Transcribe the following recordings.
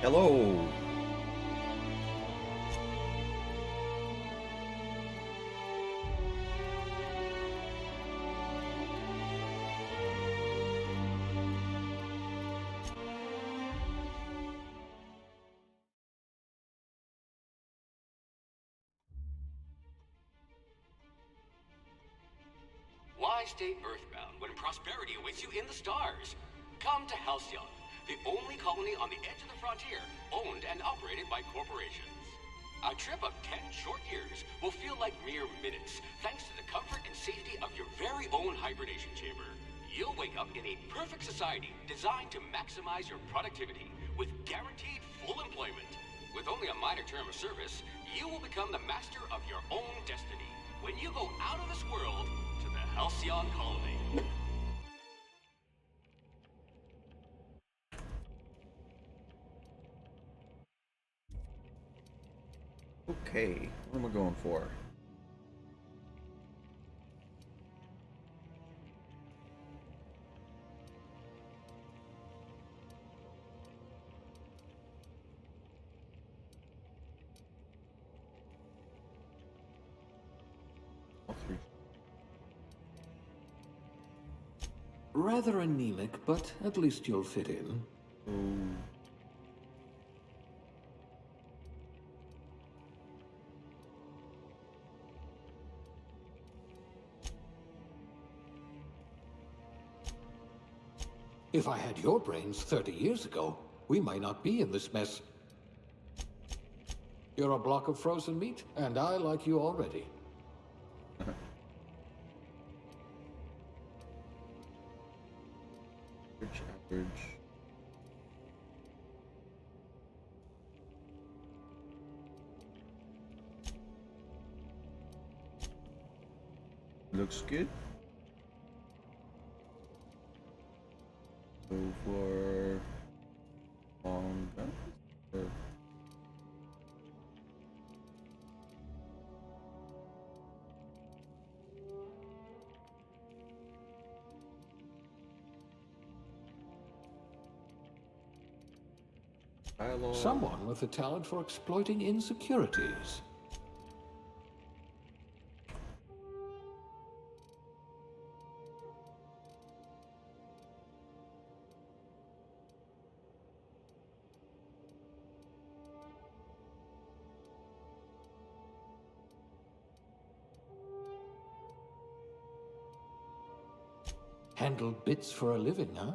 Hello. Why stay earthbound when prosperity awaits you in the stars? Come to Halcyon, the only colony on the edge of the frontier, owned and operated by corporations. A trip of 10 short years will feel like mere minutes, thanks to the comfort and safety of your very own hibernation chamber. You'll wake up in a perfect society designed to maximize your productivity, with guaranteed full employment. With only a minor term of service, you will become the master of your own destiny when you go out of this world to the Halcyon Colony. Okay, what am I going for? All three. Rather anemic, but at least you'll fit in. So, If I had your brains 30 years ago, we might not be in this mess. You're a block of frozen meat, and I like you already. average. Looks good. Go for long guns. Or dialogue. Someone with a talent for exploiting insecurities. Handle bits for a living, huh?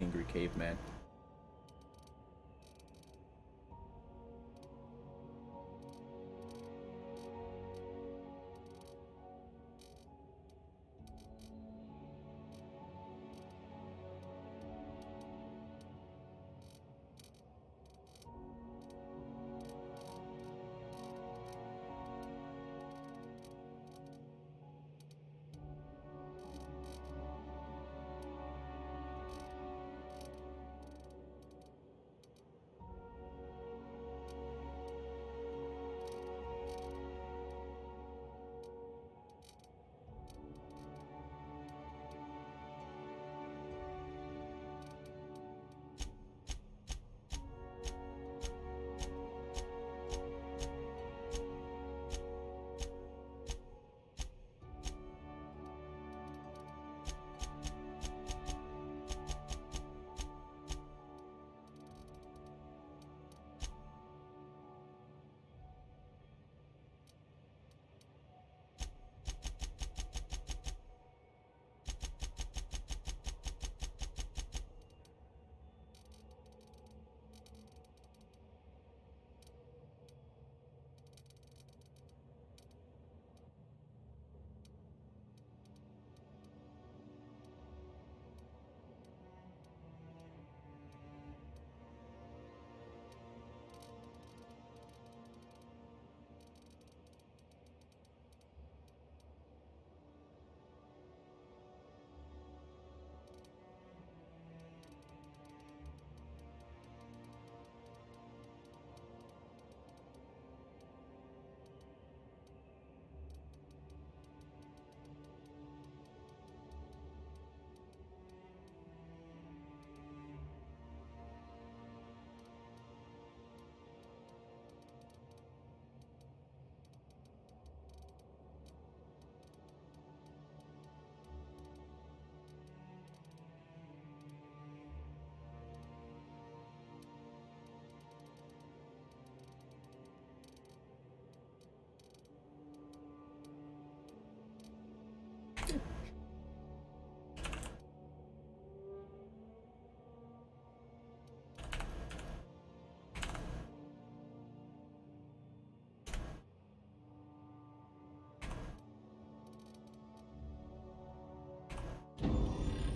Angry caveman.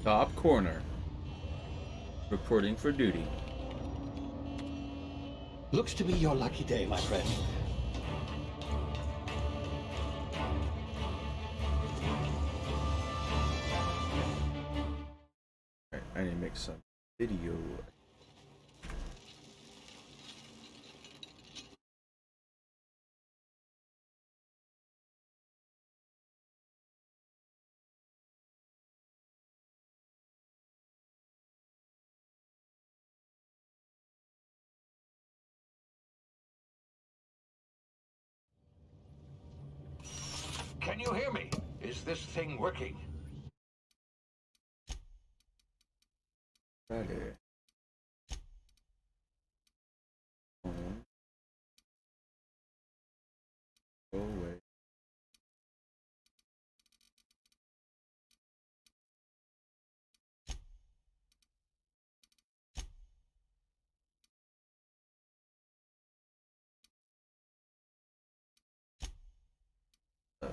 Top corner. Reporting for duty. Looks to be your lucky day, my friend. Alright, I need to make some video. Can you hear me? Is this thing working? Friday. Go away. Does.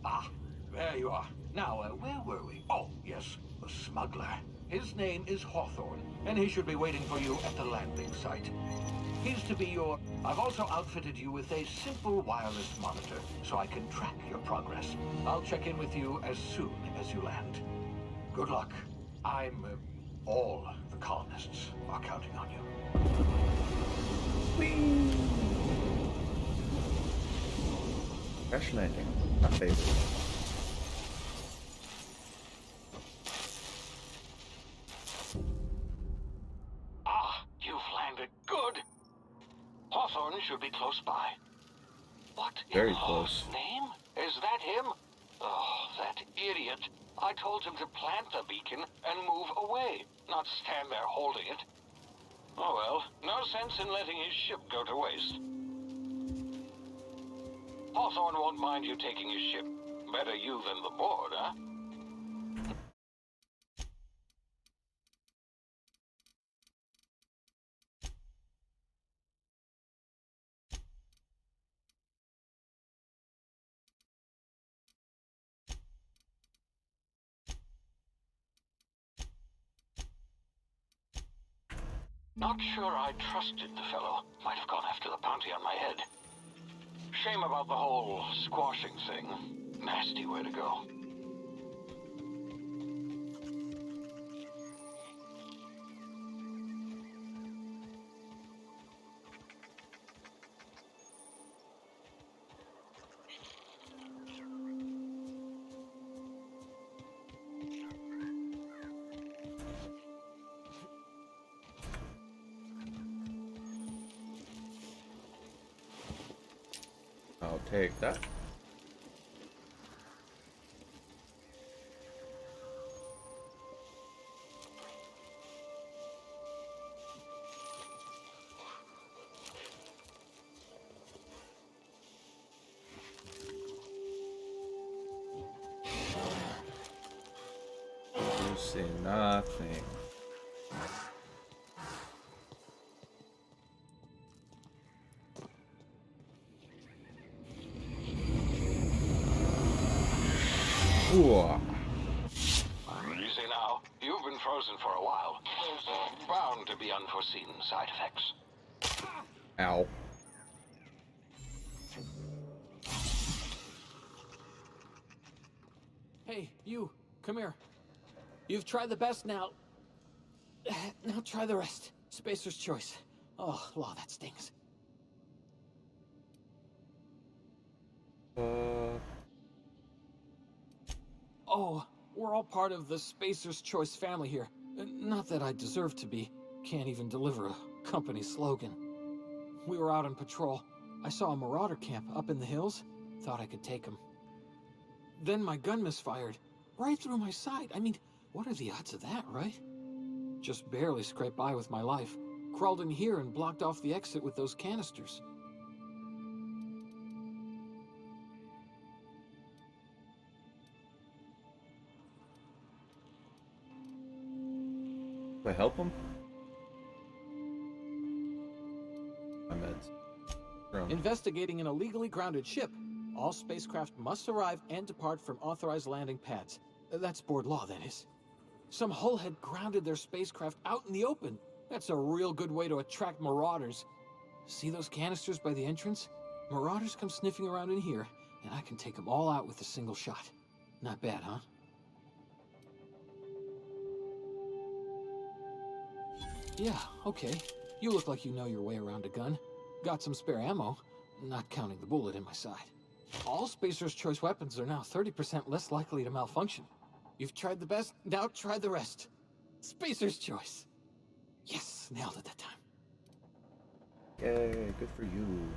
Ah, there you are. Now, where were we? Oh, yes, the smuggler. His name is Hawthorne, and he should be waiting for you at the landing site. He's to be your... I've also outfitted you with a simple wireless monitor, so I can track your progress. I'll check in with you as soon as you land. Good luck. All the colonists are counting on you. Crash landing. My favorite. Ah, you've landed. Good. Hawthorne should be close by. What Very in close. Lord's name? Is that him? Oh, that idiot. I told him to plant the beacon and move away, not stand there holding it. Oh well, no sense in letting his ship go to waste. Hawthorne won't mind you taking his ship. Better you than the board, huh? Not sure I trusted the fellow. Might have gone after the bounty on my head. Shame about the whole squashing thing. Nasty way to go. I'll take that. You see nothing. Whoa. Easy now. You've been frozen for a while. There's bound to be unforeseen side effects. Ow. Hey, you, come here. You've tried the best now. Now try the rest. Spacer's choice. Oh, law, that stings. Oh, we're all part of the Spacer's Choice family here. Not that I deserve to be. Can't even deliver a company slogan. We were out on patrol. I saw a marauder camp up in the hills. Thought I could take him. Then my gun misfired. Right through my side. I mean, what are the odds of that, right? Just barely scraped by with my life. Crawled in here and blocked off the exit with those canisters. Do I help him? My meds. Drone. Investigating an illegally grounded ship. All spacecraft must arrive and depart from authorized landing pads. That's board law, that is. Some hullhead grounded their spacecraft out in the open. That's a real good way to attract marauders. See those canisters by the entrance? Marauders come sniffing around in here, and I can take them all out with a single shot. Not bad, huh? Yeah, okay. You look like you know your way around a gun. Got some spare ammo, not counting the bullet in my side. All Spacer's Choice weapons are now 30% less likely to malfunction. You've tried the best, now try the rest. Spacer's Choice. Yes, nailed it that time. Yay, good for you.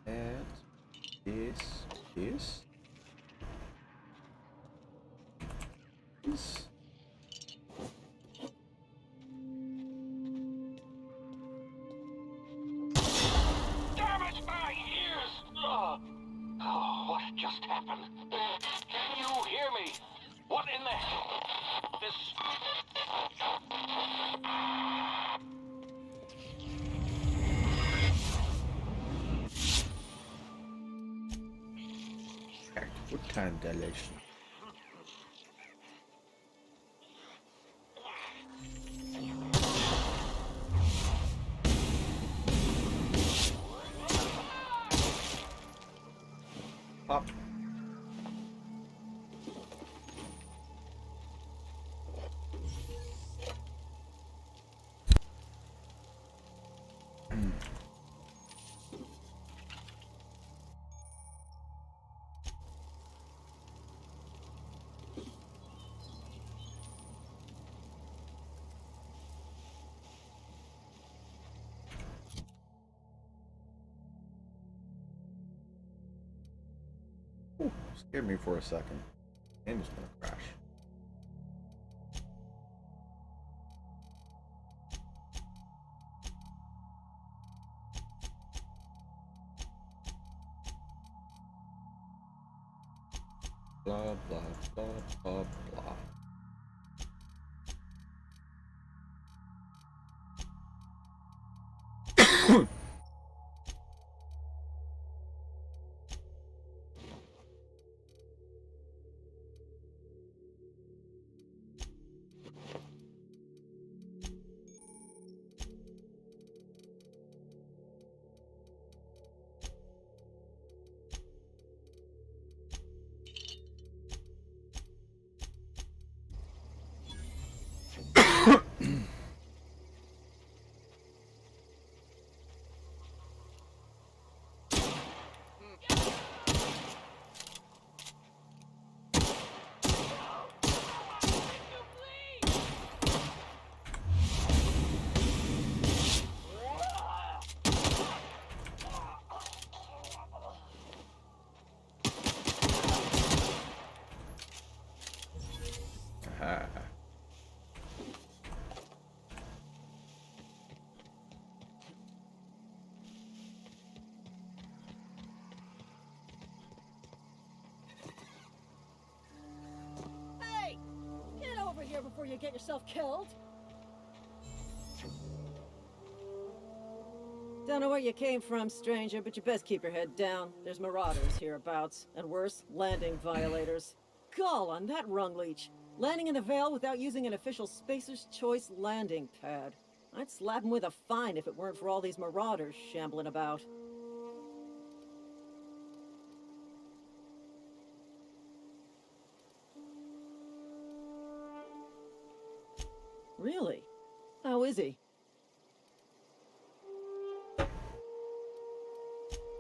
And this. Damn it, my ears! Oh, what just happened? Can you hear me? What in the... This... Good time dilation. Pop. Ooh, scared me for a second. Game was gonna crash. Blah blah blah blah blah. Hey! Get over here before you get yourself killed! Don't know where you came from, stranger, but you best keep your head down. There's marauders hereabouts, and worse, landing violators. Gall on that rung leech! Landing in the Vale without using an official Spacer's Choice landing pad. I'd slap him with a fine if it weren't for all these marauders shambling about. Really? How is he?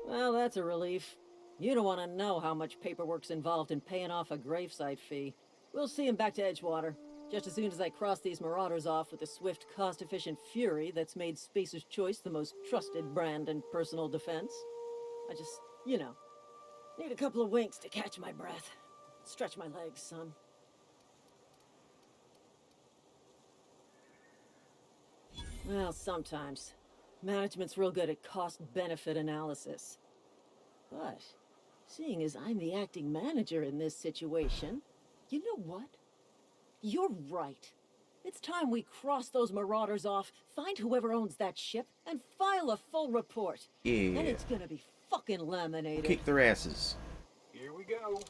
Well, that's a relief. You don't want to know how much paperwork's involved in paying off a gravesite fee. We'll see him back to Edgewater, just as soon as I cross these marauders off with the swift, cost-efficient fury that's made Spacer's Choice the most trusted brand in personal defense. I just, you know, need a couple of winks to catch my breath. Stretch my legs, son. Well, sometimes. Management's real good at cost-benefit analysis. But, seeing as I'm the acting manager in this situation, you know what? You're right. It's time we cross those marauders off, find whoever owns that ship, and file a full report. Yeah. And it's gonna be fucking laminated. Kick their asses. Here we go.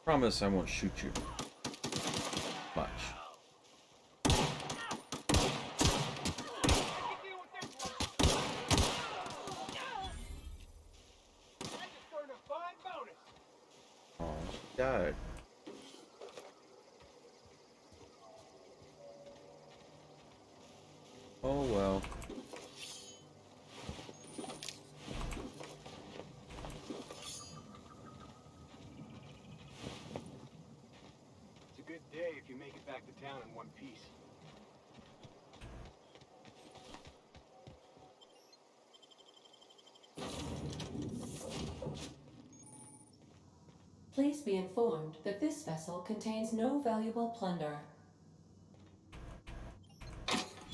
Promise I won't shoot you. Much. Oh, she died. Oh well. It's a good day if you make it back to town in one piece. Please be informed that this vessel contains no valuable plunder.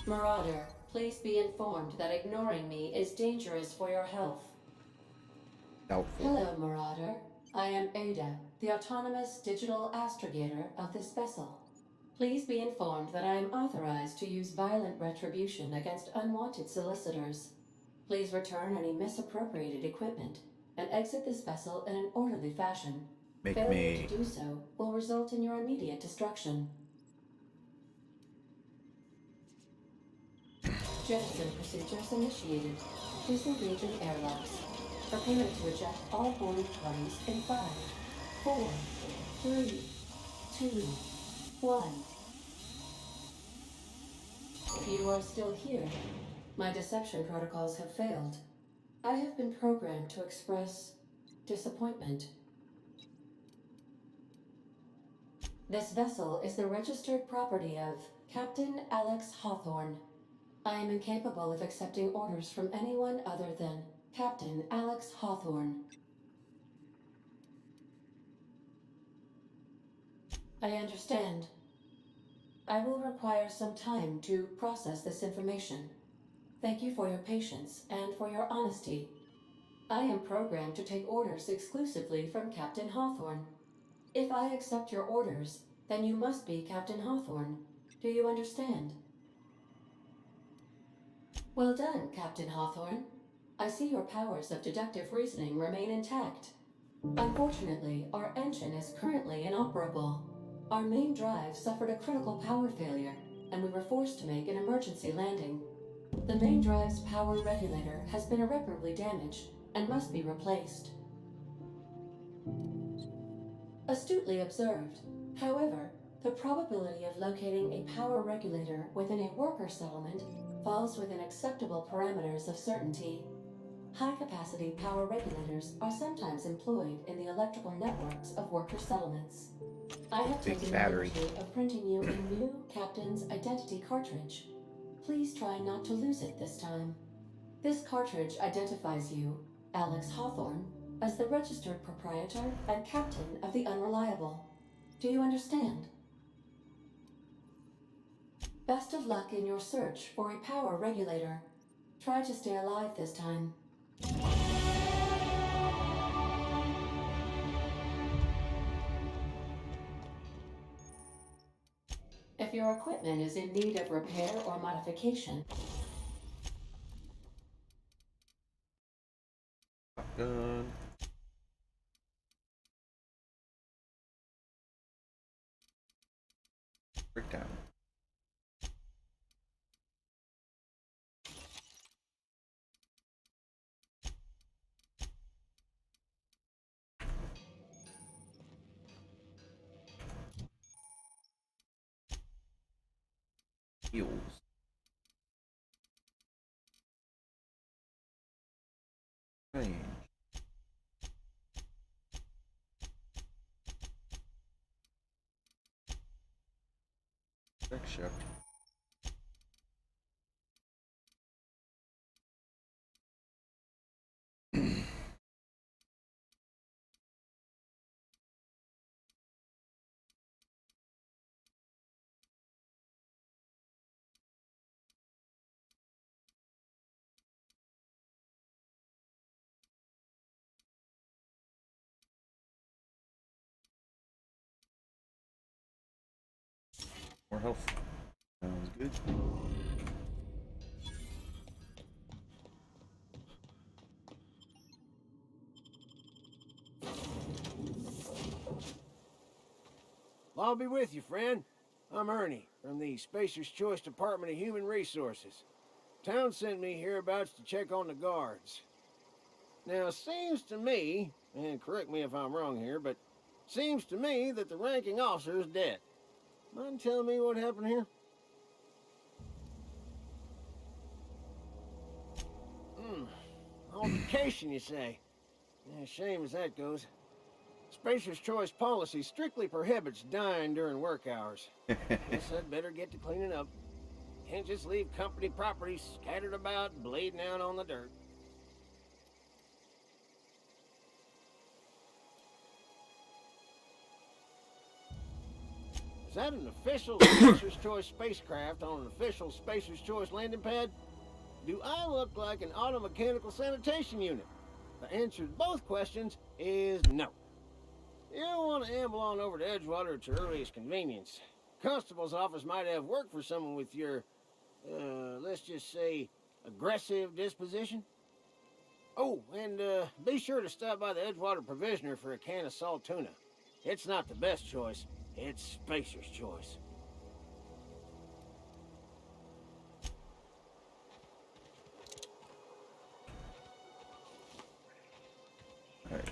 Marauder, please be informed that ignoring me is dangerous for your health. Doubtful. Hello, Marauder. I am Ada, the autonomous digital astrogator of this vessel. Please be informed that I am authorized to use violent retribution against unwanted solicitors. Please return any misappropriated equipment and exit this vessel in an orderly fashion. Make Failure me. to do so will result in your immediate destruction. Jettison procedures initiated. Disengaging airlocks. Prepare to eject all boarding parties in 5, 4, 3, 2, 1. If you are still here, my deception protocols have failed. I have been programmed to express disappointment. This vessel is the registered property of Captain Alex Hawthorne. I am incapable of accepting orders from anyone other than Captain Alex Hawthorne. I understand. I will require some time to process this information. Thank you for your patience and for your honesty. I am programmed to take orders exclusively from Captain Hawthorne. If I accept your orders, then you must be Captain Hawthorne. Do you understand? Well done, Captain Hawthorne. I see your powers of deductive reasoning remain intact. Unfortunately, our engine is currently inoperable. Our main drive suffered a critical power failure, and we were forced to make an emergency landing. The main drive's power regulator has been irreparably damaged and must be replaced. Astutely observed. However, the probability of locating a power regulator within a worker settlement falls within acceptable parameters of certainty. High-capacity power regulators are sometimes employed in the electrical networks of worker settlements. I have Big taken battery. the liberty of printing you a new Captain's Identity cartridge. Please try not to lose it this time. This cartridge identifies you, Alex Hawthorne, as the registered proprietor and captain of the Unreliable. Do you understand? Best of luck in your search for a power regulator. Try to stay alive this time. If your equipment is in need of repair or modification, Gun. Breakdown. Heals. Range. Next shift. More health. Sounds good. I'll be with you, friend. I'm Ernie, from the Spacer's Choice Department of Human Resources. Town sent me hereabouts to check on the guards. Now, it seems to me, and correct me if I'm wrong here, but seems to me that the ranking officer is dead. Mind telling me what happened here? Altercation, you say? Yeah, shame as that goes. Spacer's Choice policy strictly prohibits dying during work hours. Guess I'd better get to cleaning up. Can't just leave company property scattered about, bleeding out on the dirt. Is that an official Spacer's Choice spacecraft on an official Spacer's Choice landing pad? Do I look like an automechanical sanitation unit? The answer to both questions is no. You don't want to amble on over to Edgewater at your earliest convenience. Constable's office might have work for someone with your, let's just say, aggressive disposition. Oh, and be sure to stop by the Edgewater Provisioner for a can of salt tuna. It's not the best choice, it's Spacer's Choice. Alright.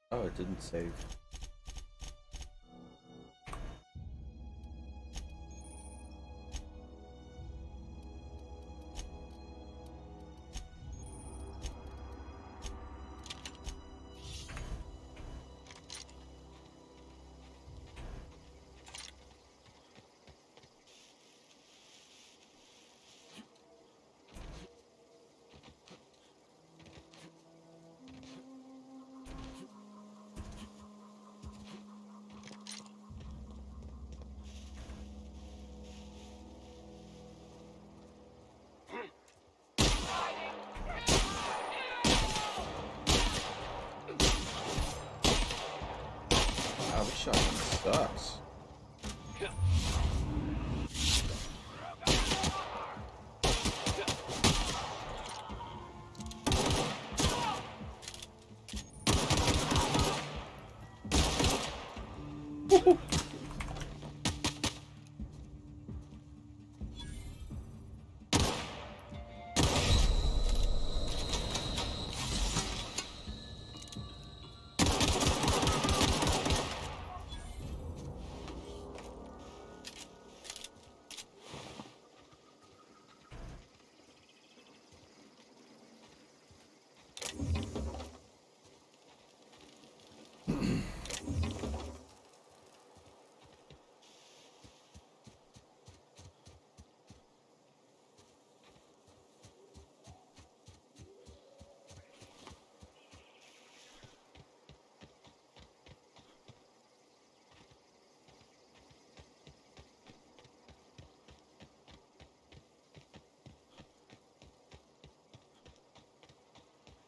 Oh, it didn't save. Wow, this shotgun sucks.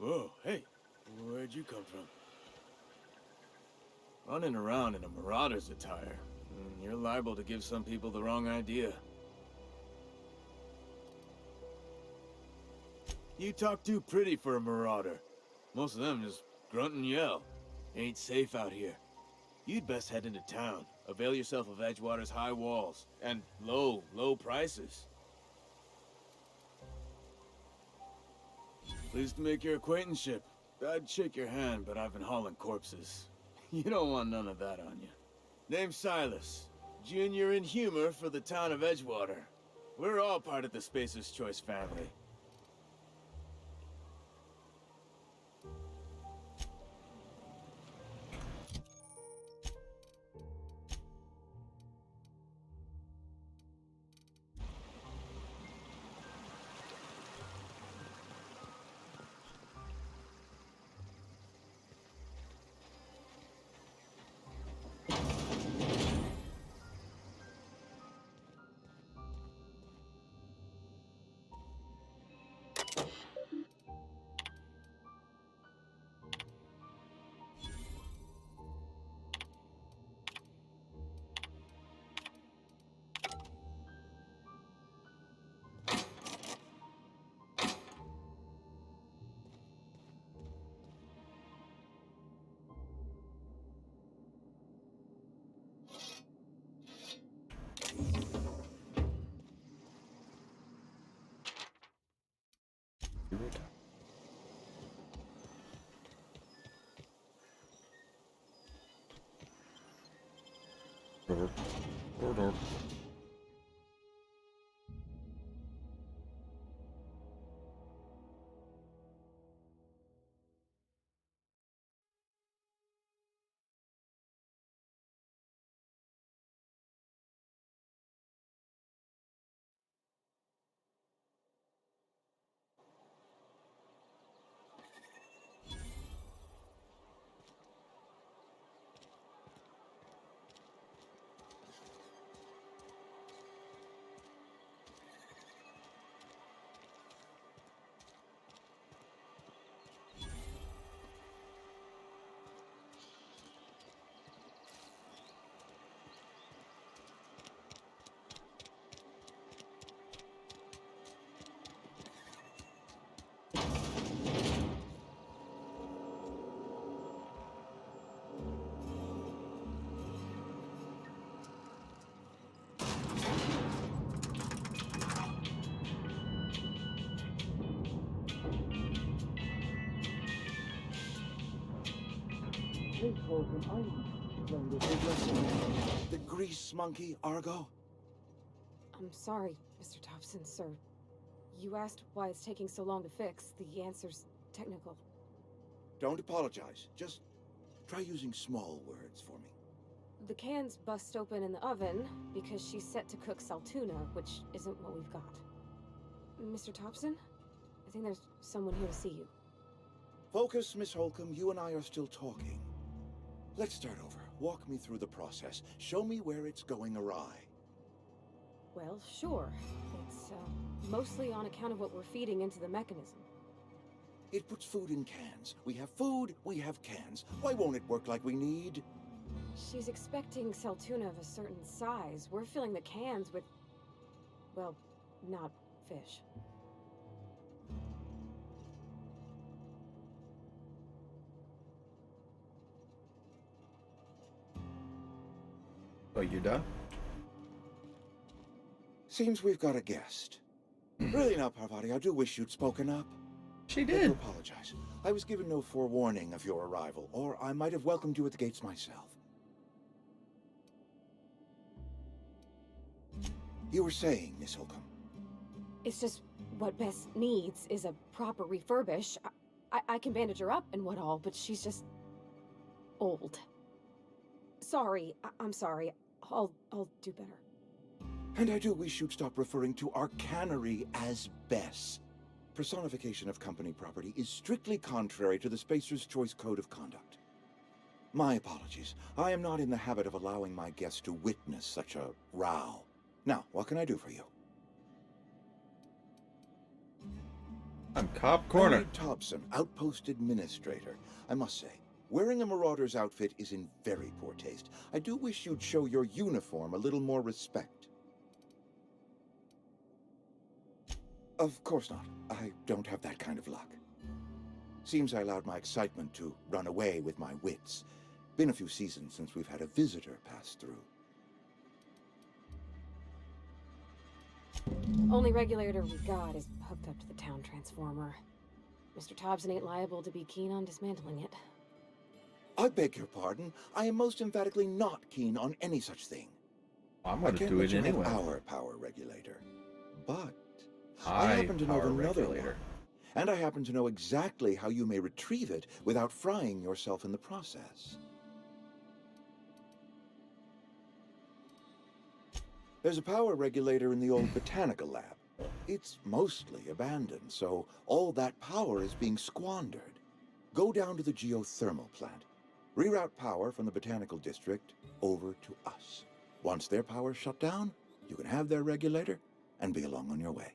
Whoa, hey, where'd you come from? Running around in a Marauder's attire. You're liable to give some people the wrong idea. You talk too pretty for a Marauder. Most of them just grunt and yell. Ain't safe out here. You'd best head into town. Avail yourself of Edgewater's high walls. And low prices. Pleased to make your acquaintanceship. I'd shake your hand, but I've been hauling corpses. You don't want none of that on you. Name's Silas. Junior in humor for the town of Edgewater. We're all part of the Spacer's Choice family. The grease monkey, Argo? I'm sorry, Mr. Thompson, sir. You asked why it's taking so long to fix. The answer's technical. Don't apologize. Just try using small words for me. The cans bust open in the oven because she's set to cook saltuna, which isn't what we've got. Mr. Thompson? I think there's someone here to see you. Focus, Miss Holcomb. You and I are still talking. Let's start over. Walk me through the process. Show me where it's going awry. Well, sure. It's, mostly on account of what we're feeding into the mechanism. It puts food in cans. We have food, we have cans. Why won't it work like we need? She's expecting saltuna of a certain size. We're filling the cans with, well, not fish. Oh, you done? Seems we've got a guest. Really now, Parvati, I do wish you'd spoken up. She I do did. apologize. I was given no forewarning of your arrival, or I might have welcomed you at the gates myself. You were saying, Miss Holcomb. It's just what Bess needs is a proper refurbish. I can bandage her up and what all, but she's just old. Sorry, I'm sorry. I'll do better. And I do wish you'd stop referring to our cannery as Bess. Personification of company property is strictly contrary to the Spacer's Choice Code of Conduct. My apologies. I am not in the habit of allowing my guests to witness such a row. Now, what can I do for you? I'm Cop Corner. Henry Thompson, Outpost Administrator. I must say, wearing a Marauder's outfit is in very poor taste. I do wish you'd show your uniform a little more respect. Of course not. I don't have that kind of luck. Seems I allowed my excitement to run away with my wits. Been a few seasons since we've had a visitor pass through. Only regulator we got is hooked up to the town transformer. Mr. Thompson ain't liable to be keen on dismantling it. I beg your pardon. I am most emphatically not keen on any such thing. I'm I going to can't do let it you have anyway. our power regulator. But I happen to know of power another regulator. one. And I happen to know exactly how you may retrieve it without frying yourself in the process. There's a power regulator in the old botanical lab. It's mostly abandoned, so all that power is being squandered. Go down to the geothermal plant. Reroute power from the botanical district over to us. Once their power's shut down, you can have their regulator and be along on your way.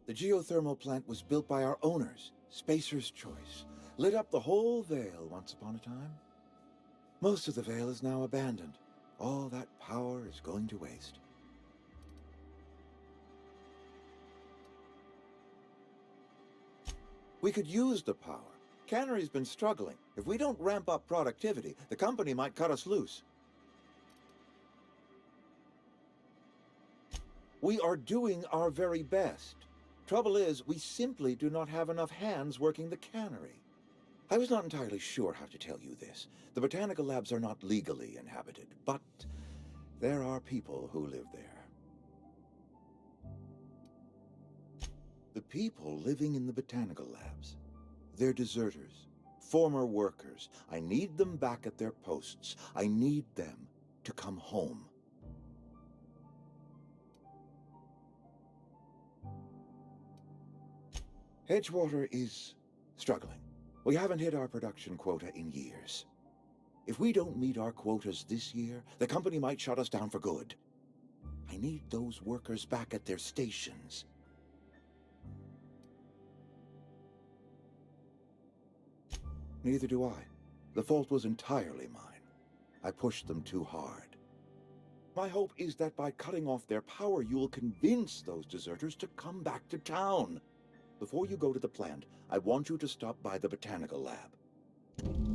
The geothermal plant was built by our owners, Spacer's Choice. Lit up the whole Vale once upon a time. Most of the Vale is now abandoned. All that power is going to waste. We could use the power. Cannery's been struggling. If we don't ramp up productivity, the company might cut us loose. We are doing our very best. Trouble is, we simply do not have enough hands working the cannery. I was not entirely sure how to tell you this. The botanical labs are not legally inhabited, but there are people who live there. The people living in the botanical labs, they're deserters, former workers. I need them back at their posts. I need them to come home. Edgewater is struggling. We haven't hit our production quota in years. If we don't meet our quotas this year, the company might shut us down for good. I need those workers back at their stations. Neither do I. The fault was entirely mine. I pushed them too hard. My hope is that by cutting off their power, you'll convince those deserters to come back to town. Before you go to the plant, I want you to stop by the botanical lab.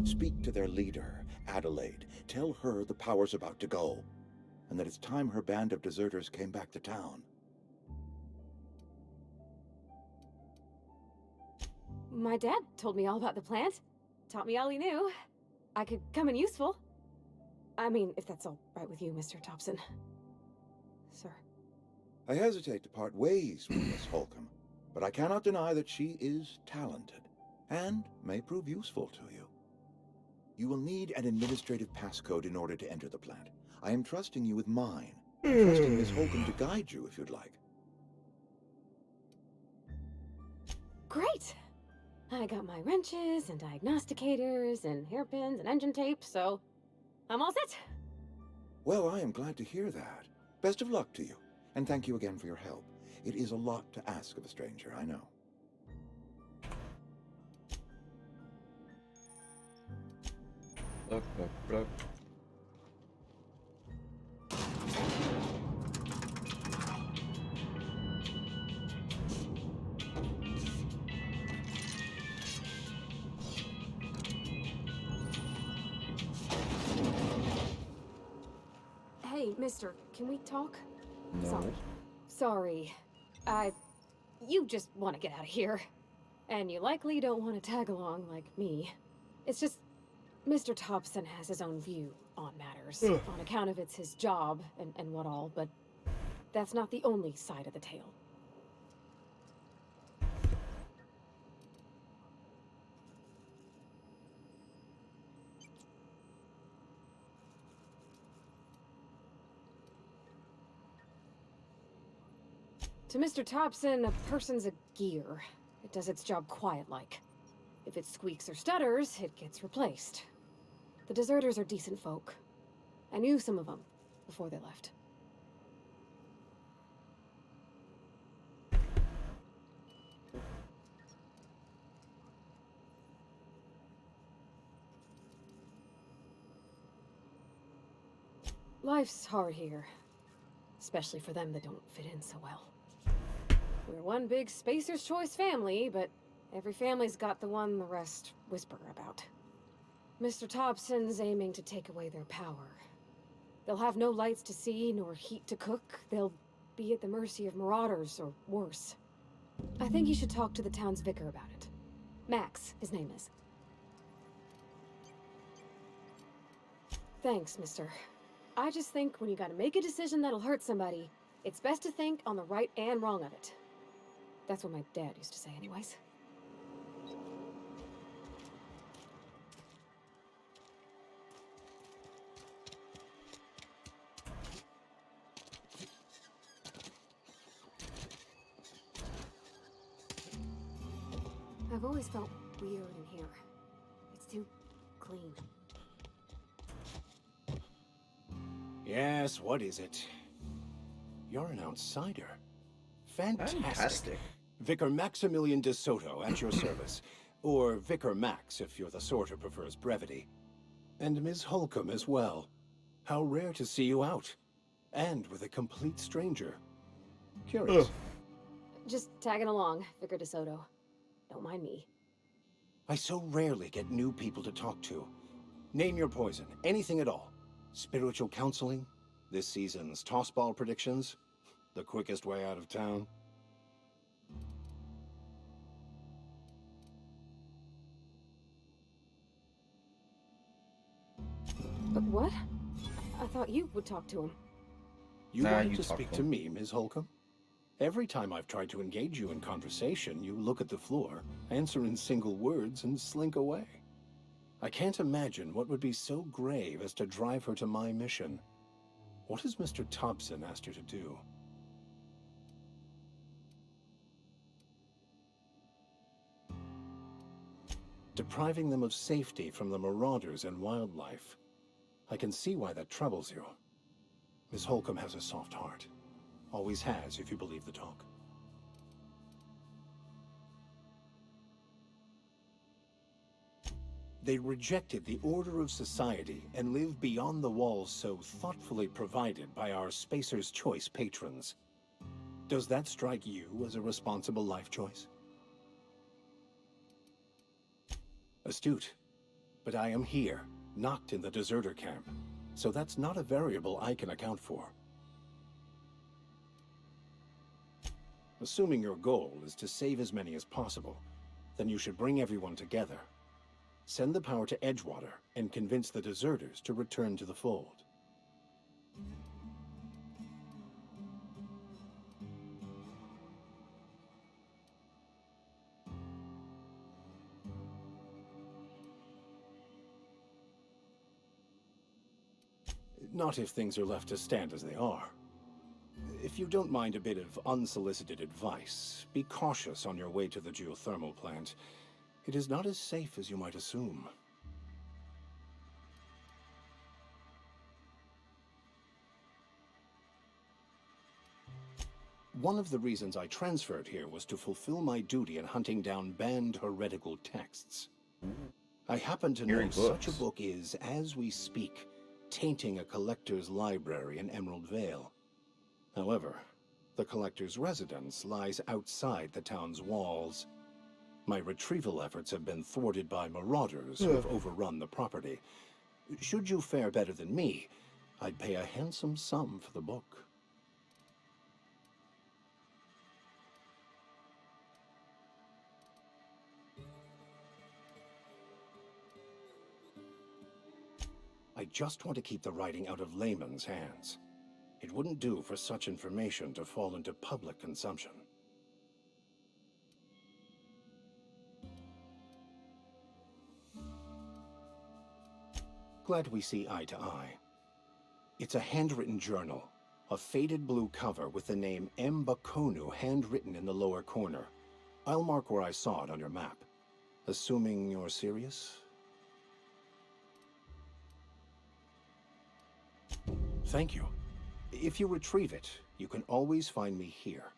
Speak to their leader, Adelaide. Tell her the power's about to go, and that it's time her band of deserters came back to town. My dad told me all about the plant. Taught me all he knew. I could come in useful. I mean, if that's all right with you, Mr. Thompson. Sir. I hesitate to part ways with Miss Holcomb, but I cannot deny that she is talented, and may prove useful to you. You will need an administrative passcode in order to enter the plant. I am trusting you with mine. Trusting Miss Holcomb to guide you if you'd like. Great! I got my wrenches and diagnosticators and hairpins and engine tape, so I'm all set. Well, I am glad to hear that. Best of luck to you, and thank you again for your help. It is a lot to ask of a stranger, I know. Look, look, look. Hey, mister, can we talk? No. Sorry. You just want to get out of here. And you likely don't want to tag along like me. It's just, Mr. Thompson has his own view on matters. On account of it's his job and what all, but that's not the only side of the tale. To Mr. Thompson, a person's a gear. It does its job quiet-like. If it squeaks or stutters, it gets replaced. The deserters are decent folk. I knew some of them before they left. Life's hard here. Especially for them that don't fit in so well. We're one big Spacer's Choice family, but every family's got the one the rest whisper about. Mr. Thompson's aiming to take away their power. They'll have no lights to see, nor heat to cook. They'll be at the mercy of marauders, or worse. I think you should talk to the town's vicar about it. Max, his name is. Thanks, mister. I just think when you gotta make a decision that'll hurt somebody, it's best to think on the right and wrong of it. That's what my dad used to say anyways. I've always felt weird in here. It's too clean. Yes, what is it? You're an outsider. Fantastic. Vicar Maximilian de Soto at your service. Or Vicar Max, if your the sort who prefers brevity. And Ms. Holcomb as well. How rare to see you out. And with a complete stranger. Curious. Just tagging along, Vicar de Soto. Don't mind me. I so rarely get new people to talk to. Name your poison, anything at all. Spiritual counseling? This season's tossball predictions? The quickest way out of town? But what? I thought you would talk to him. You wanted to speak to me, Ms. Holcomb? Every time I've tried to engage you in conversation, you look at the floor, answer in single words, and slink away. I can't imagine what would be so grave as to drive her to my mission. What has Mr. Thompson asked her to do? Depriving them of safety from the marauders and wildlife. I can see why that troubles you. Miss Holcomb has a soft heart. Always has, if you believe the talk. They rejected the order of society and live beyond the walls so thoughtfully provided by our Spacer's Choice patrons. Does that strike you as a responsible life choice? Astute. But I am here, not in the deserter camp, so that's not a variable I can account for. Assuming your goal is to save as many as possible, then you should bring everyone together. Send the power to Edgewater and convince the deserters to return to the fold. Not if things are left to stand as they are. If you don't mind a bit of unsolicited advice, be cautious on your way to the geothermal plant. It is not as safe as you might assume. One of the reasons I transferred here was to fulfill my duty in hunting down banned heretical texts. I happen to know such a book is, as we speak, tainting a collector's library in Emerald Vale. However, the collector's residence lies outside the town's walls. My retrieval efforts have been thwarted by marauders who have overrun the property. Should you fare better than me, I'd pay a handsome sum for the book. I just want to keep the writing out of layman's hands. It wouldn't do for such information to fall into public consumption. Glad we see eye to eye. It's a handwritten journal, a faded blue cover with the name M'Bakono handwritten in the lower corner. I'll mark where I saw it on your map. Assuming you're serious? Thank you. If you retrieve it, you can always find me here.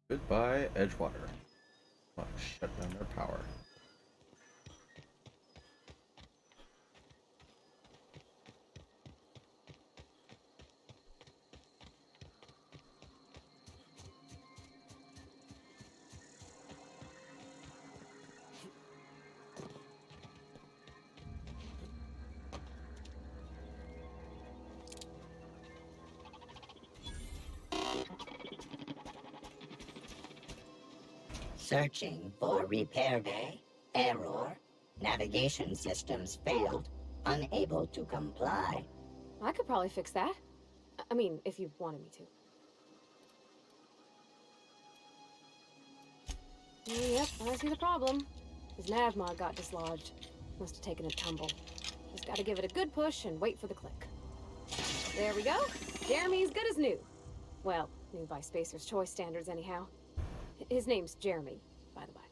Goodbye, Edgewater. Want to shut down their power. Searching for repair bay. Error. Navigation systems failed. Unable to comply. I could probably fix that. I mean, if you wanted me to. Yep, I see the problem. His navmod got dislodged. Must have taken a tumble. Just gotta give it a good push and wait for the click. There we go. Jeremy's good as new. Well, new by Spacer's Choice standards anyhow. His name's Jeremy, by the way.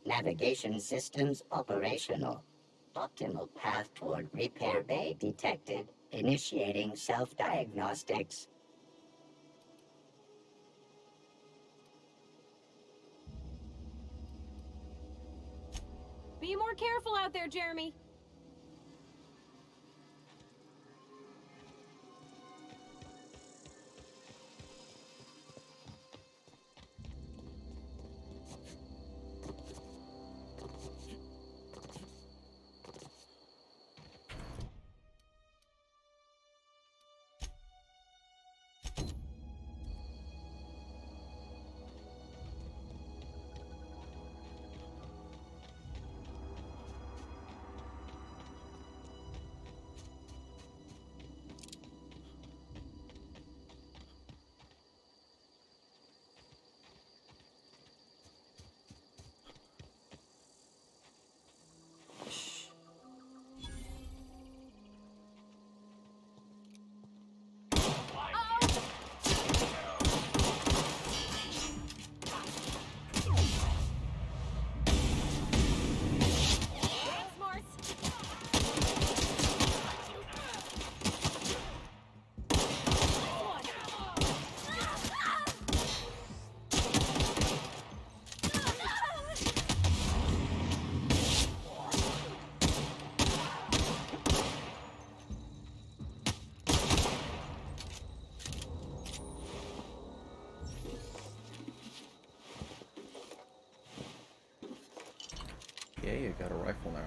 Navigation systems operational. Optimal path toward repair bay detected. Initiating self-diagnostics. Be more careful out there, Jeremy. Yay, I got a rifle now.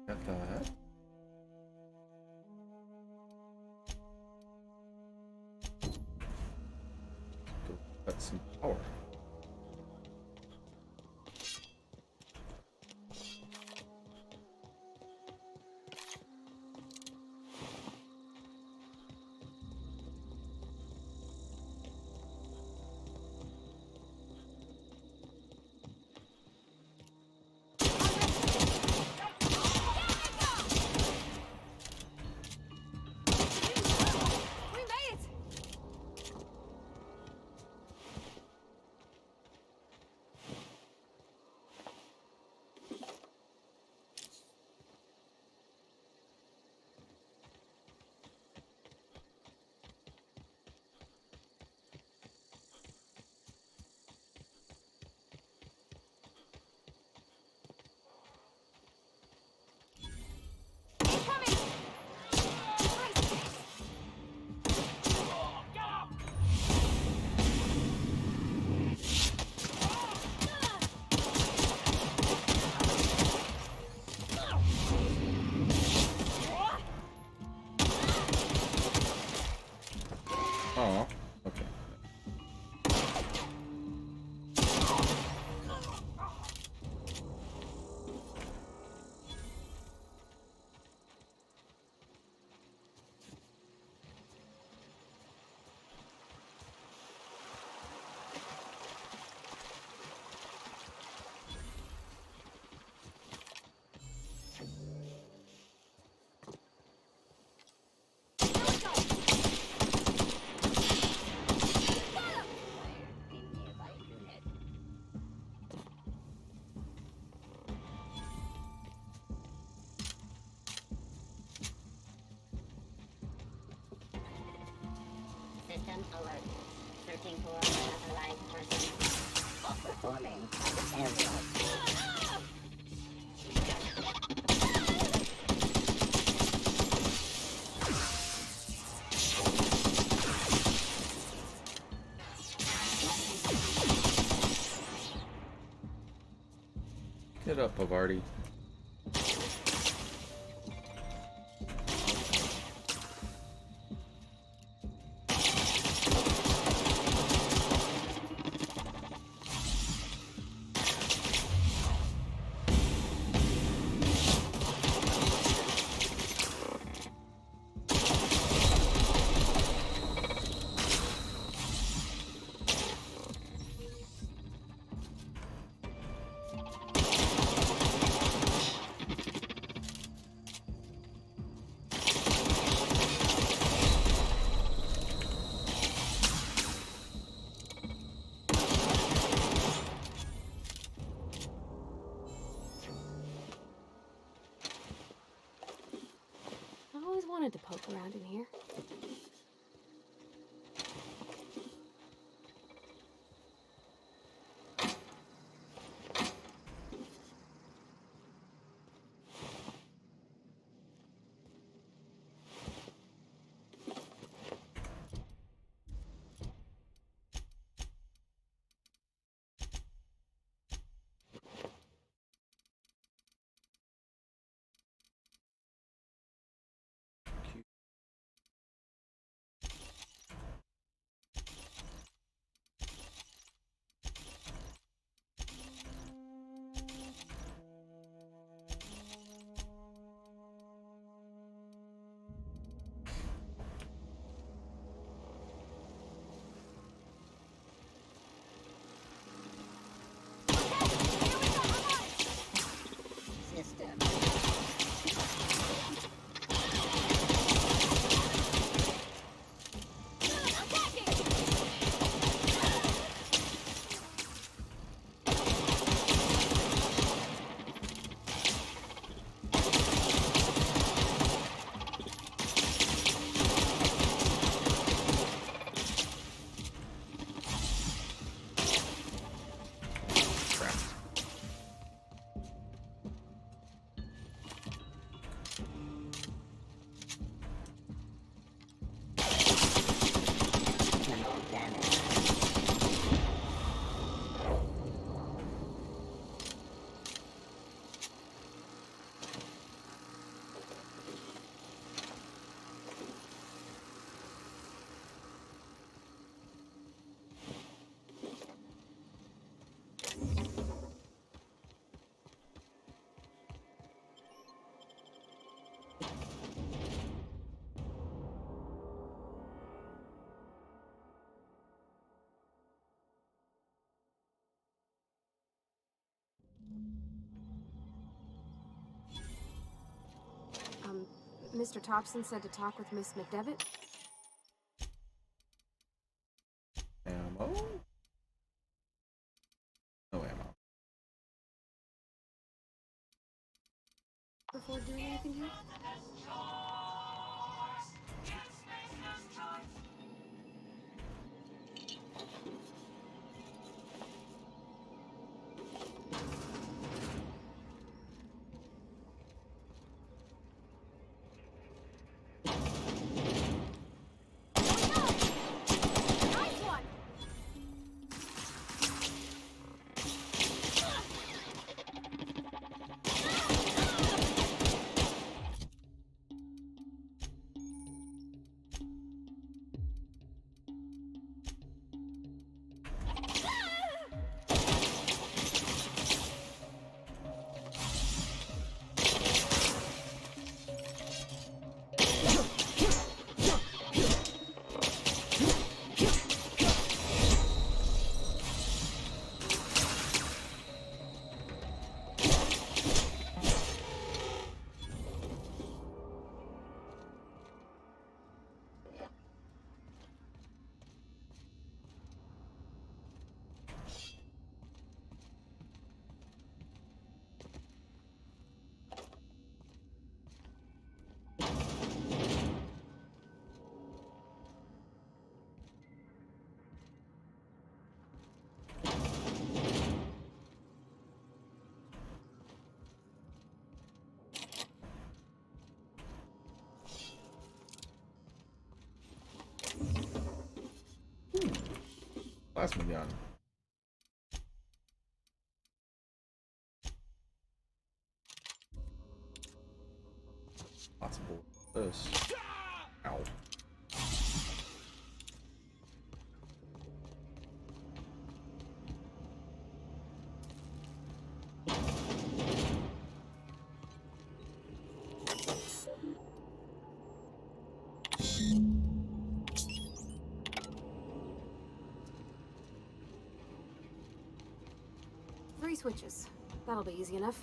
Got that. Go cut some power. We made it! Oh, okay. System alert. Searching for an alive person. Performing error. Get up, Havarti. I always wanted to poke around in here. Mr. Thompson said to talk with Miss McDevitt. Ammo? No ammo. Before doing anything here? Plasma gun. Possible. This. Ow. Three switches. That'll be easy enough.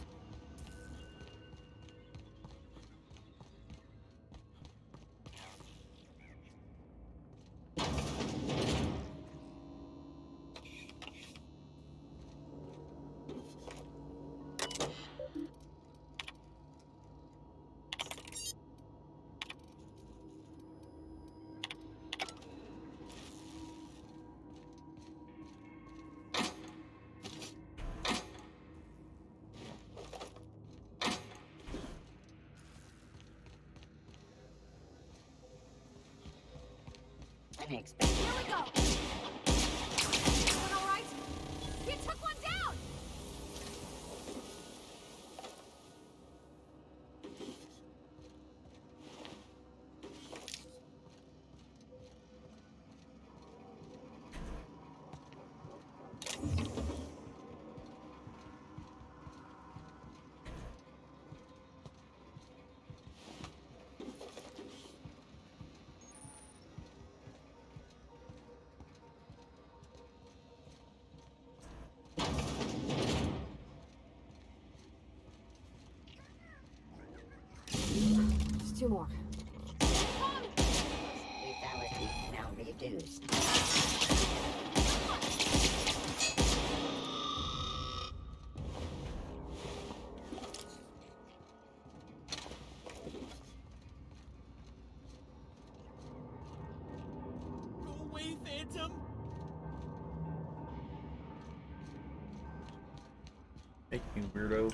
Unexpected. Here we go! Everyone all right? You took one down! Just two more. Lethality now reduced. Go away, Phantom! Thank you, weirdo.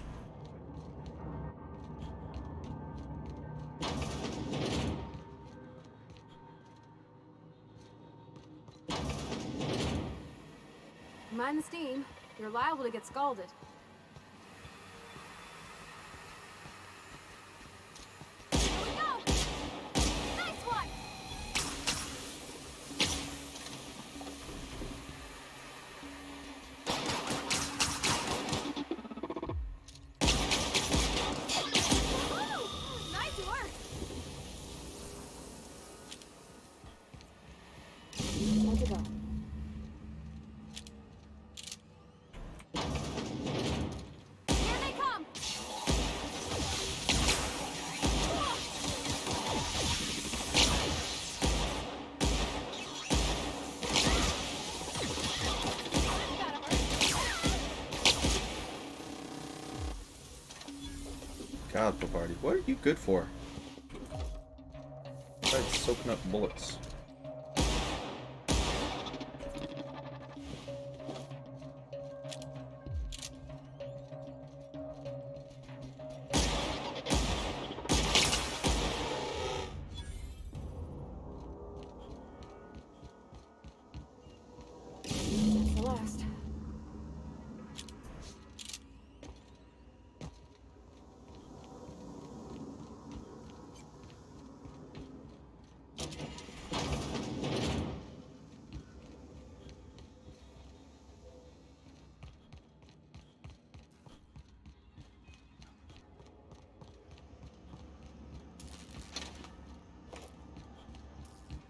Mind the steam. You're liable to get scalded. Here we go! Nice one! Woo! Nice work! Time to go. God, Papardi, what are you good for? Besides soaking up bullets. That's the last.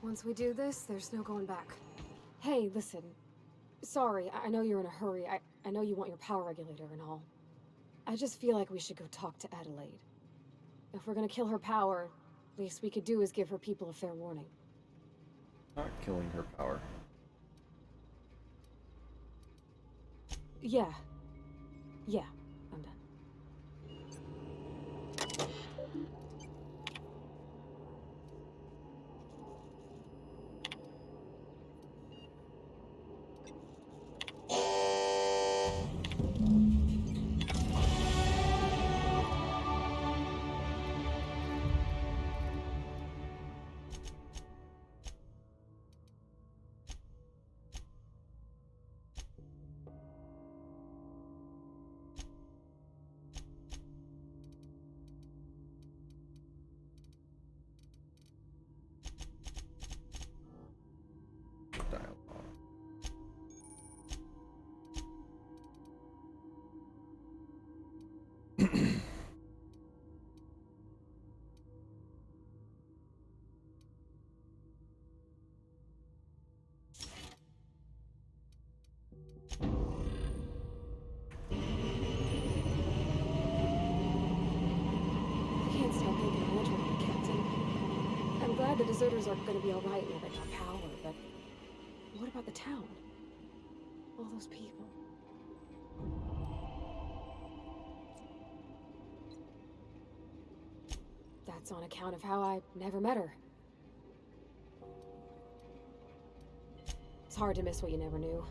Once we do this, there's no going back. Hey, listen. Sorry, I know you're in a hurry. I know you want your power regulator and all. I just feel like we should go talk to Adelaide. If we're gonna kill her power, least we could do is give her people a fair warning. Not killing her power. Yeah. Yeah, I'm done. I'm glad the deserters are gonna be alright now they got power, but what about the town? All those people. That's on account of how I never met her. It's hard to miss what you never knew.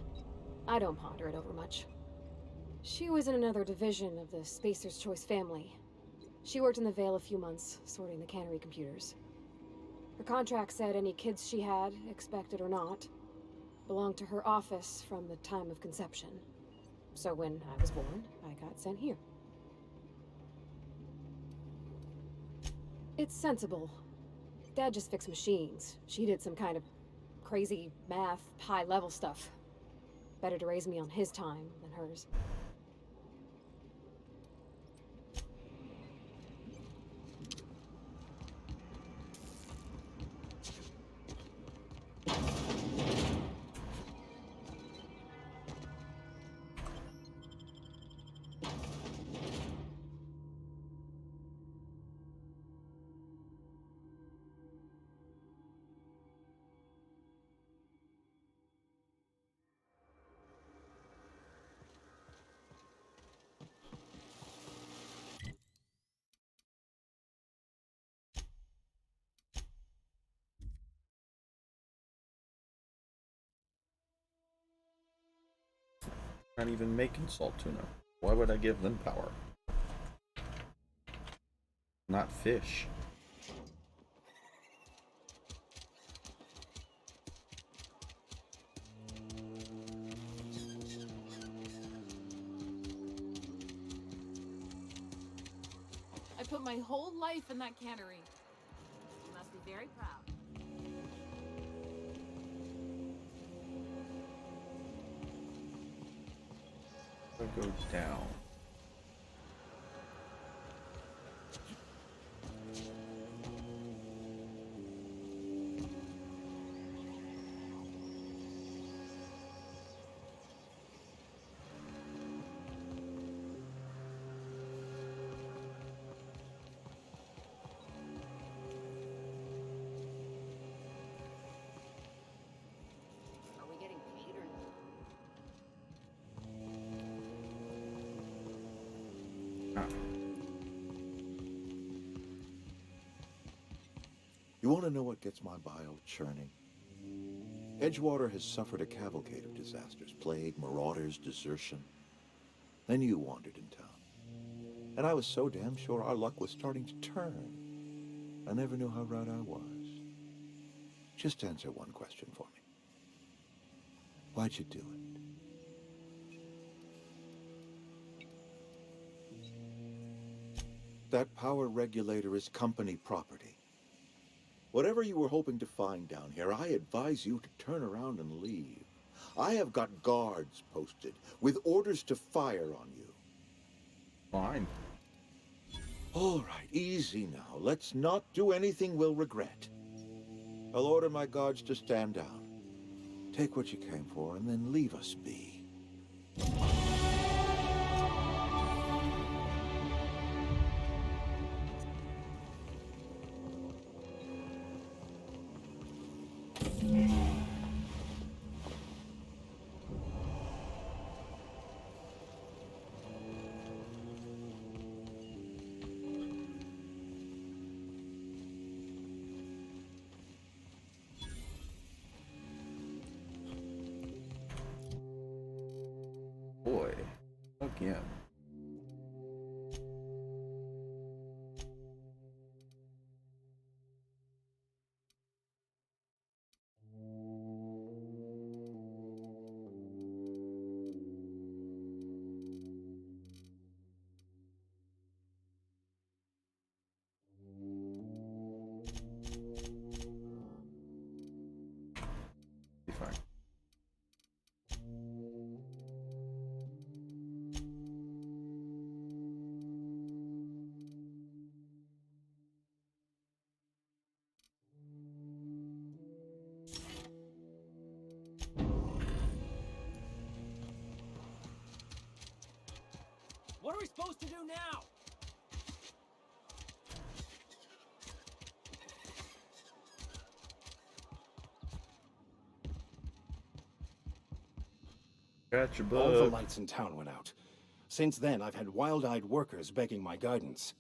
I don't ponder it over much. She was in another division of the Spacer's Choice family. She worked in the Vale a few months, sorting the cannery computers. Her contract said any kids she had, expected or not, belonged to her office from the time of conception. So when I was born, I got sent here. It's sensible. Dad just fixed machines. She did some kind of crazy math, high-level stuff. Better to raise me on his time than hers. Not even making salt tuna. Why would I give them power? Not fish. I put my whole life in that cannery. You must be very proud. Go down. Are we getting paid or not? You want to know what gets my bile churning? Edgewater has suffered a cavalcade of disasters. Plague, marauders, desertion. Then you wandered in town. And I was so damn sure our luck was starting to turn. I never knew how right I was. Just answer one question for me. Why'd you do it? That power regulator is company property. Whatever you were hoping to find down here, I advise you to turn around and leave. I have got guards posted with orders to fire on you. Fine. All right, easy now. Let's not do anything we'll regret. I'll order my guards to stand down. Take what you came for and then leave us be. Boy, again. Be fine. What are we supposed to do now? Got your All the bug. lights in town went out. Since then, I've had wild-eyed workers begging my guidance.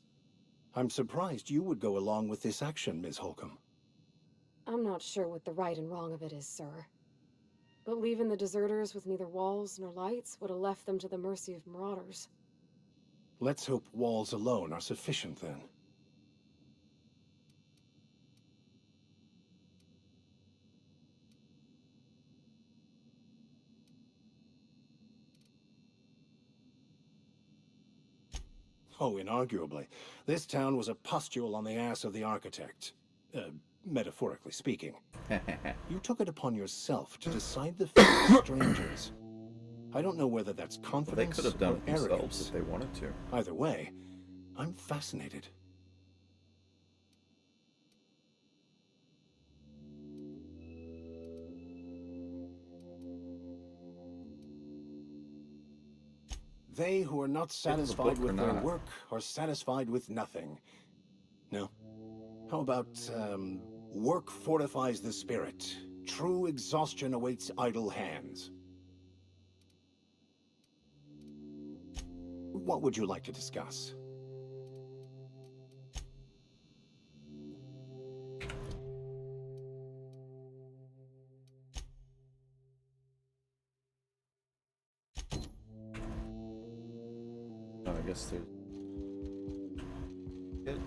I'm surprised you would go along with this action, Ms. Holcomb. I'm not sure what the right and wrong of it is, sir. But leaving the deserters with neither walls nor lights would have left them to the mercy of marauders. Let's hope walls alone are sufficient, then. Oh, inarguably. This town was a pustule on the ass of the architect. Metaphorically speaking. You took it upon yourself to decide the fate of strangers. I don't know whether that's Well, they confidence could have done or it themselves arrogance. if they wanted to. Either way, I'm fascinated. They who are not the satisfied book or with their not? work are satisfied with nothing. No? How about, work fortifies the spirit. True exhaustion awaits idle hands. What would you like to discuss? Oh, I guess there's... Good.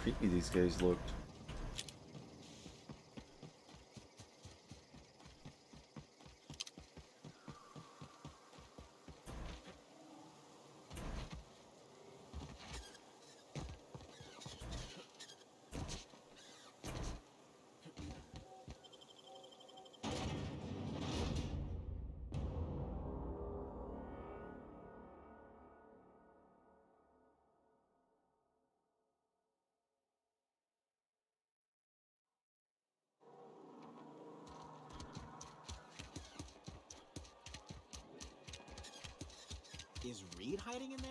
creepy these guys looked. Is Reed hiding in there?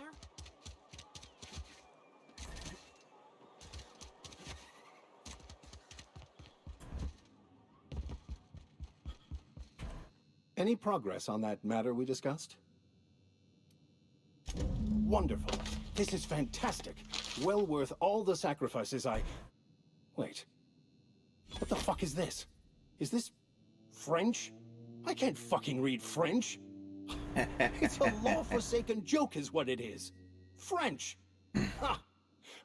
Any progress on that matter we discussed? Wonderful. This is fantastic. Well worth all the sacrifices I... Wait. What the fuck is this? Is this French? I can't fucking read French. It's a law-forsaken joke is what it is. French. Ha!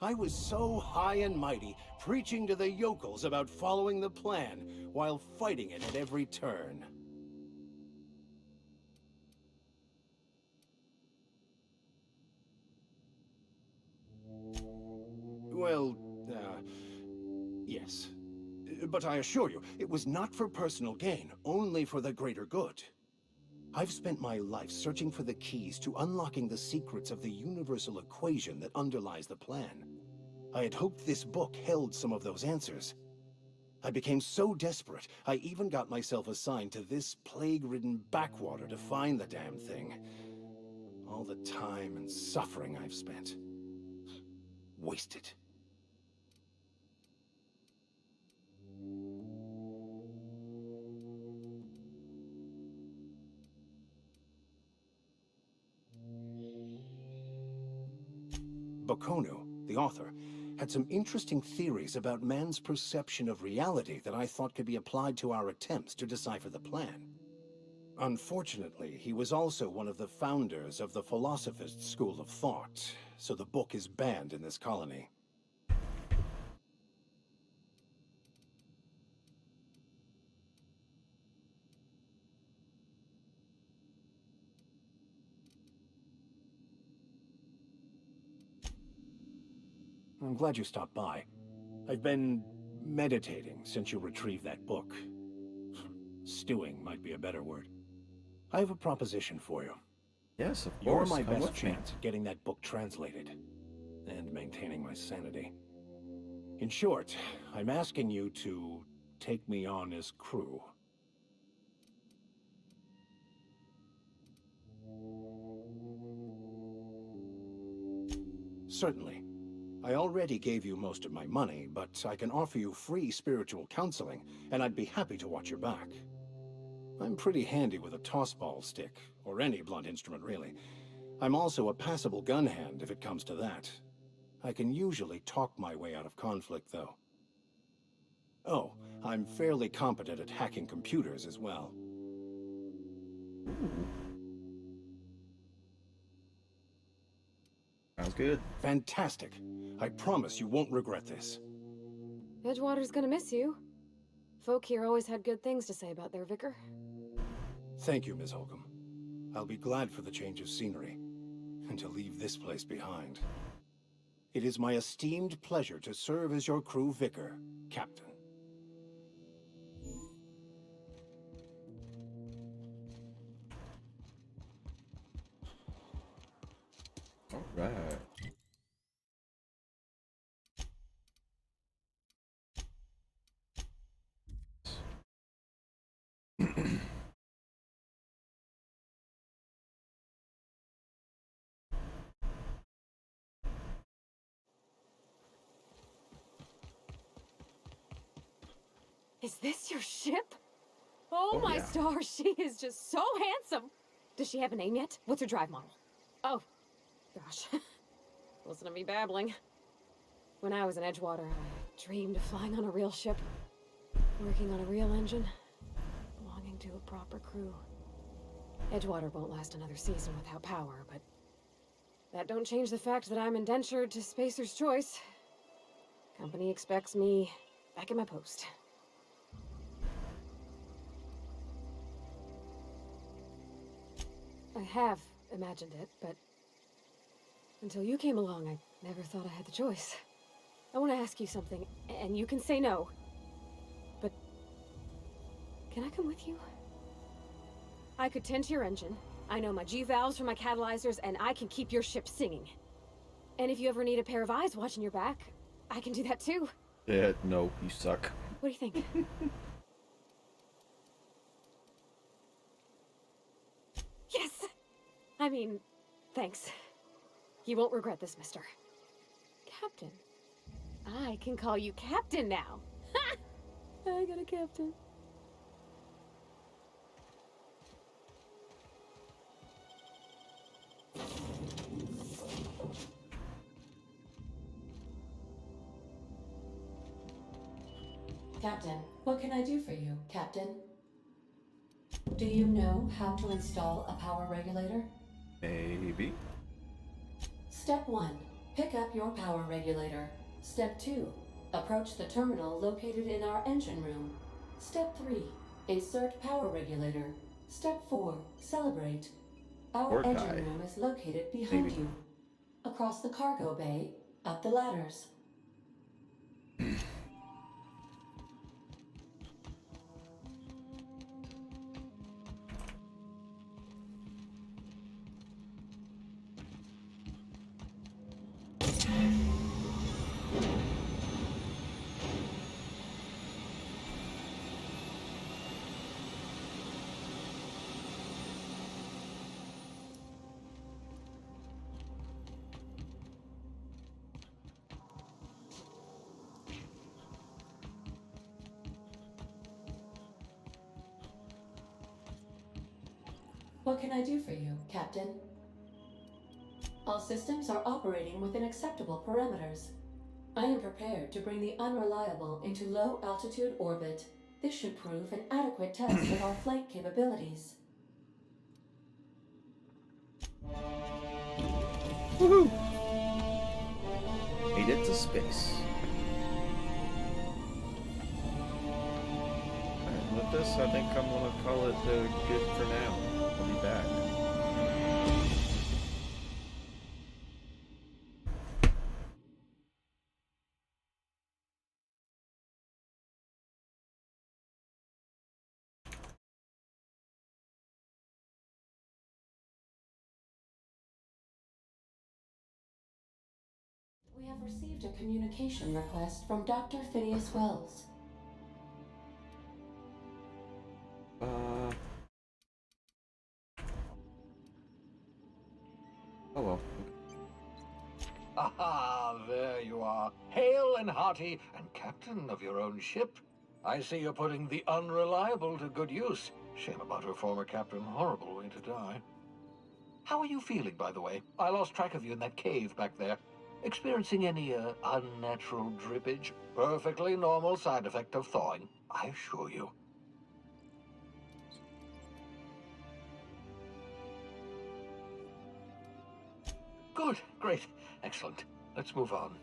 I was so high and mighty, preaching to the yokels about following the plan, while fighting it at every turn. Well, yes. But I assure you, it was not for personal gain, only for the greater good. I've spent my life searching for the keys to unlocking the secrets of the universal equation that underlies the plan. I had hoped this book held some of those answers. I became so desperate, I even got myself assigned to this plague-ridden backwater to find the damn thing. All the time and suffering I've spent. Wasted. Bokono, the author, had some interesting theories about man's perception of reality that I thought could be applied to our attempts to decipher the plan. Unfortunately, he was also one of the founders of the Philosophist School of Thought, so the book is banned in this colony. I'm glad you stopped by. I've been meditating since you retrieved that book. Stewing might be a better word. I have a proposition for you. Yes, of You're course. my Come best with me. chance at getting that book translated. And maintaining my sanity. In short, I'm asking you to take me on as crew. Certainly. I already gave you most of my money, but I can offer you free spiritual counseling, and I'd be happy to watch your back. I'm pretty handy with a tossball stick, or any blunt instrument really. I'm also a passable gun hand if it comes to that. I can usually talk my way out of conflict, though. Oh, I'm fairly competent at hacking computers as well. Sounds good. Fantastic. I promise you won't regret this. Edgewater's gonna miss you. Folk here always had good things to say about their vicar. Thank you, Ms. Holcomb. I'll be glad for the change of scenery, and to leave this place behind. It is my esteemed pleasure to serve as your crew vicar, Captain. All right. Is this your ship? Oh, Oh, my yeah. stars, she is just so handsome. Does she have a name yet? What's her drive model? Oh, gosh. Listen to me babbling. When I was in Edgewater, I dreamed of flying on a real ship, working on a real engine, belonging to a proper crew. Edgewater won't last another season without power, but that don't change the fact that I'm indentured to Spacer's Choice. Company expects me back at my post. I have imagined it, but until you came along, I never thought I had the choice. I want to ask you something, and you can say no. But can I come with you? I could tend to your engine. I know my G-valves for my catalyzers, and I can keep your ship singing. And if you ever need a pair of eyes watching your back, I can do that too. Yeah, no, you suck. What do you think? Yes! I mean, thanks. You won't regret this, mister. Captain. I can call you Captain now. Ha! I got a captain. Captain, what can I do for you, Captain? Do you know how to install a power regulator? Maybe. Step 1. Pick up your power regulator. Step 2. Approach the terminal located in our engine room. Step 3. Insert power regulator. Step 4. Celebrate. Our engine room is located behind you. Across the cargo bay, up the ladders. What can I do for you, Captain? All systems are operating within acceptable parameters. I am prepared to bring the Unreliable into low-altitude orbit. This should prove an adequate test of our flight capabilities. Woohoo! Made it to space. Alright, with this, I think I'm gonna call it good for now. I'll be back. We have received a communication request from Dr. Phineas Wells. Oh well. Aha, there you are. Hale and hearty, and captain of your own ship. I see you're putting the Unreliable to good use. Shame about her former captain. Horrible way to die. How are you feeling, by the way? I lost track of you in that cave back there. Experiencing any, unnatural drippage? Perfectly normal side effect of thawing, I assure you. Good, great, excellent. Let's move on.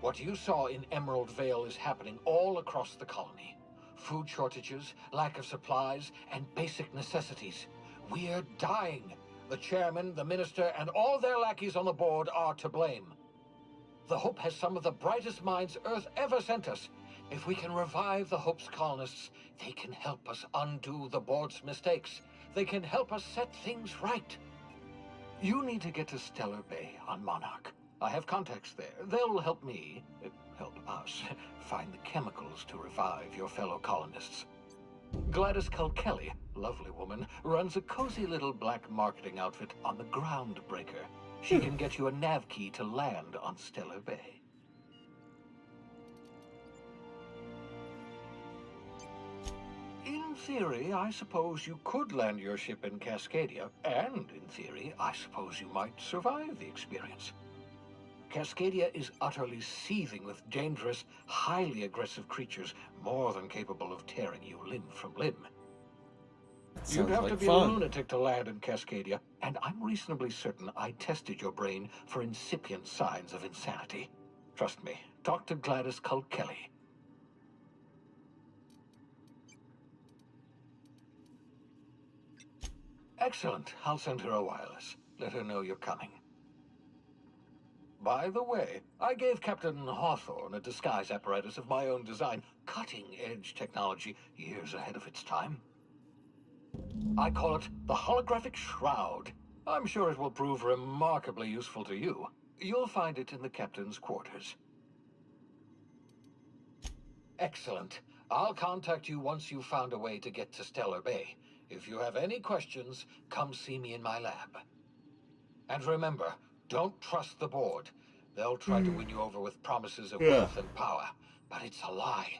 What you saw in Emerald Vale is happening all across the colony. Food shortages, lack of supplies, and basic necessities. We're dying. The chairman, the minister, and all their lackeys on the board are to blame. The Hope has some of the brightest minds Earth ever sent us. If we can revive the Hope's colonists, they can help us undo the board's mistakes. They can help us set things right. You need to get to Stellar Bay on Monarch. I have contacts there. They'll help me, help us, find the chemicals to revive your fellow colonists. Gladys Culkelly, lovely woman, runs a cozy little black marketing outfit on the Groundbreaker. She can get you a nav key to land on Stellar Bay. In theory, I suppose you could land your ship in Cascadia, and in theory, I suppose you might survive the experience. Cascadia is utterly seething with dangerous, highly aggressive creatures, more than capable of tearing you limb from limb. You'd have to be a lunatic to land in Cascadia, and I'm reasonably certain I tested your brain for incipient signs of insanity. Trust me, Dr. Gladys Culkelly. Excellent. I'll send her a wireless. Let her know you're coming. By the way, I gave Captain Hawthorne a disguise apparatus of my own design, cutting-edge technology, years ahead of its time. I call it the Holographic Shroud. I'm sure it will prove remarkably useful to you. You'll find it in the captain's quarters. Excellent. I'll contact you once you've found a way to get to Stellar Bay. If you have any questions, come see me in my lab. And remember, don't trust the board. They'll try to win you over with promises of wealth and power, but it's a lie.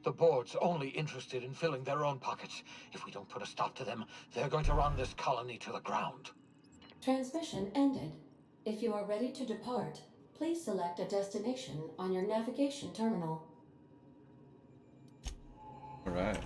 The board's only interested in filling their own pockets. If we don't put a stop to them, they're going to run this colony to the ground. Transmission ended. If you are ready to depart, please select a destination on your navigation terminal. Alright.